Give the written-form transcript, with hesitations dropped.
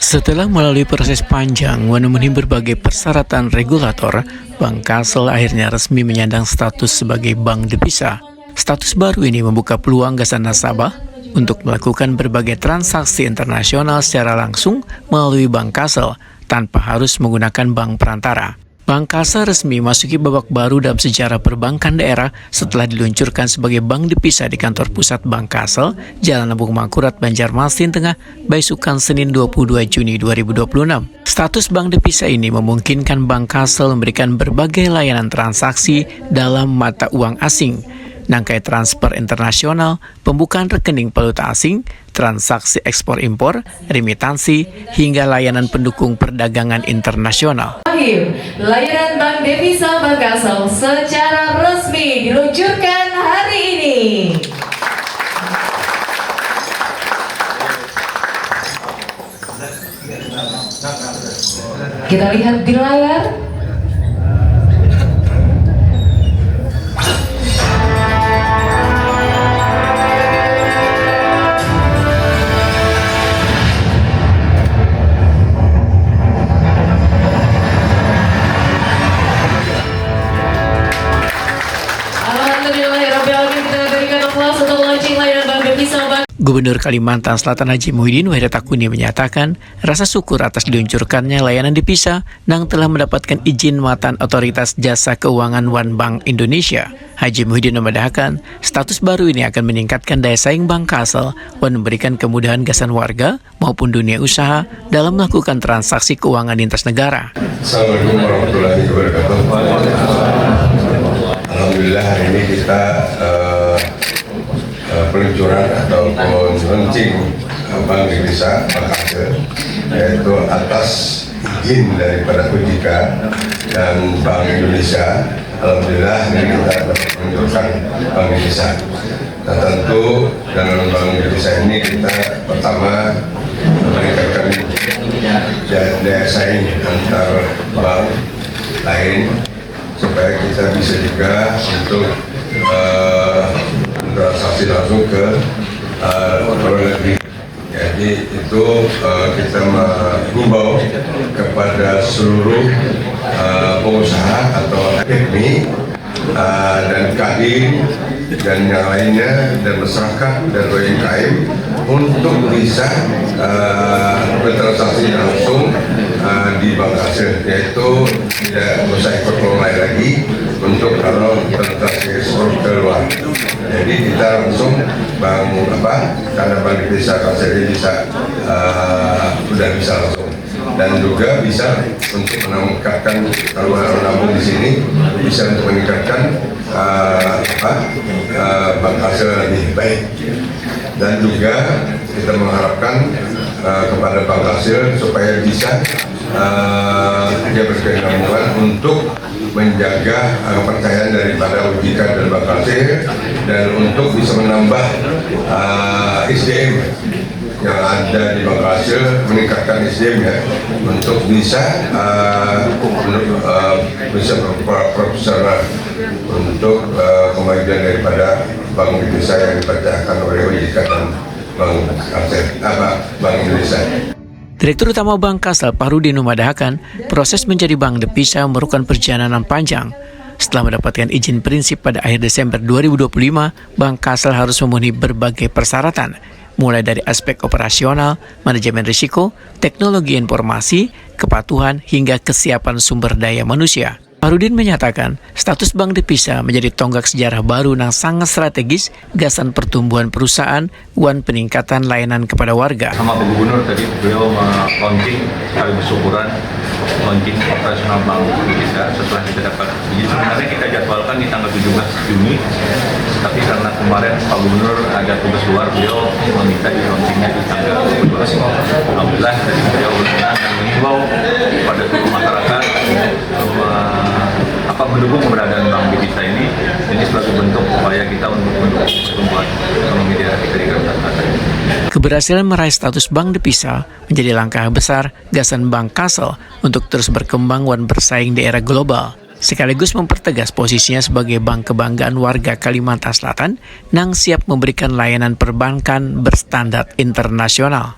Setelah melalui proses panjang memenuhi berbagai persyaratan regulator, Bank Kasel akhirnya resmi menyandang status sebagai bank devisa. Status baru ini membuka peluang bagi nasabah untuk melakukan berbagai transaksi internasional secara langsung melalui Bank Kasel tanpa harus menggunakan bank perantara. Bank Kasel resmi masuki babak baru dalam sejarah perbankan daerah setelah diluncurkan sebagai bank devisa di kantor pusat Bank Kasel, Jalan Lembung Mangkurat, Banjarmasin Tengah, Baisukan, Senin 22 Juni 2026. Status bank devisa ini memungkinkan Bank Kasel memberikan berbagai layanan transaksi dalam mata uang asing, nangkai transfer internasional, pembukaan rekening valuta asing, transaksi ekspor-impor, remitansi, hingga layanan pendukung perdagangan internasional. Layanan Bank Devisa Bank Kasel secara resmi diluncurkan hari ini. Kita lihat di layar. Gubernur Kalimantan Selatan Haji Muhyiddin Wahyutakuni menyatakan rasa syukur atas diluncurkannya layanan devisa yang telah mendapatkan izin muatan Otoritas Jasa Keuangan One Bank Indonesia. Haji Muhyiddin membenarkan status baru ini akan meningkatkan daya saing Bank Kasel dan memberikan kemudahan gasan warga maupun dunia usaha dalam melakukan transaksi keuangan lintas negara. Assalamualaikum warahmatullahi wabarakatuh. Alhamdulillah hari ini kita peluncuran atau launching Bank Devisa Bank Kasel, yaitu atas izin daripada OJK dan Bank Indonesia. Alhamdulillah ini kita dapat meluncurkan Bank Devisa. Nah, tentu dengan Bank Devisa ini kita pertama meningkatkan daya saing antar bank lain supaya kita bisa juga untuk transaksi langsung ke luar negeri. Jadi itu kita mengimbau kepada seluruh pengusaha atau FMI dan Kadin dan yang lainnya dan masyarakat dan UMKM untuk bisa bertransaksi langsung di Bank Kasel, yaitu tidak usah ikut online lagi untuk kalau transaksi ekspor keluar. Jadi kita langsung karena Bank Devisa Kasel ini bisa sudah bisa langsung, dan juga bisa untuk meningkatkan kalau nabung di sini bisa untuk meningkatkan Bank Kasel lebih baik, dan juga kita mengharapkan kepada Bank Kasel supaya bisa dia berkesinambungan untuk menjaga kepercayaan daripada OJK dan Bank Kasel, dan untuk bisa menambah SDM yang ada di Bank Kasel, meningkatkan SDM ya, untuk bisa berprofesional untuk kemajuan daripada Bank Devisa yang dipercayakan oleh OJK dan Bank Kasel, Bank Indonesia. Direktur Utama Bank Kasel Fahrudin memadahakan proses menjadi bank devisa memerlukan perjalanan panjang. Setelah mendapatkan izin prinsip pada akhir Desember 2025, Bank Kasel harus memenuhi berbagai persyaratan, mulai dari aspek operasional, manajemen risiko, teknologi informasi, kepatuhan, hingga kesiapan sumber daya manusia. Fahrudin menyatakan status bank devisa menjadi tonggak sejarah baru yang sangat strategis gasan pertumbuhan perusahaan dan peningkatan layanan kepada warga. Sama Pak Gubernur tadi beliau launching kali bersyukuran launching operasional Bank Devisa setelah kita dapat izin. Sebenarnya kita jadwalkan di tanggal 17 Juni, tapi karena kemarin Pak Gubernur ada tugas luar, beliau meminta di launchingnya di tanggal 12. Alhamdulillah dari beliau berkenan dan mengimbau kepada seluruh masyarakat mendukung keberadaan Bank Devisa ini sebagai bentuk upaya kita untuk mendukung pertumbuhan ekonomi daerah kita di Kalimantan. Keberhasilan meraih status bank devisa menjadi langkah besar gasan Bank Kasel untuk terus berkembang dan bersaing di era global, sekaligus mempertegas posisinya sebagai bank kebanggaan warga Kalimantan Selatan yang siap memberikan layanan perbankan berstandar internasional.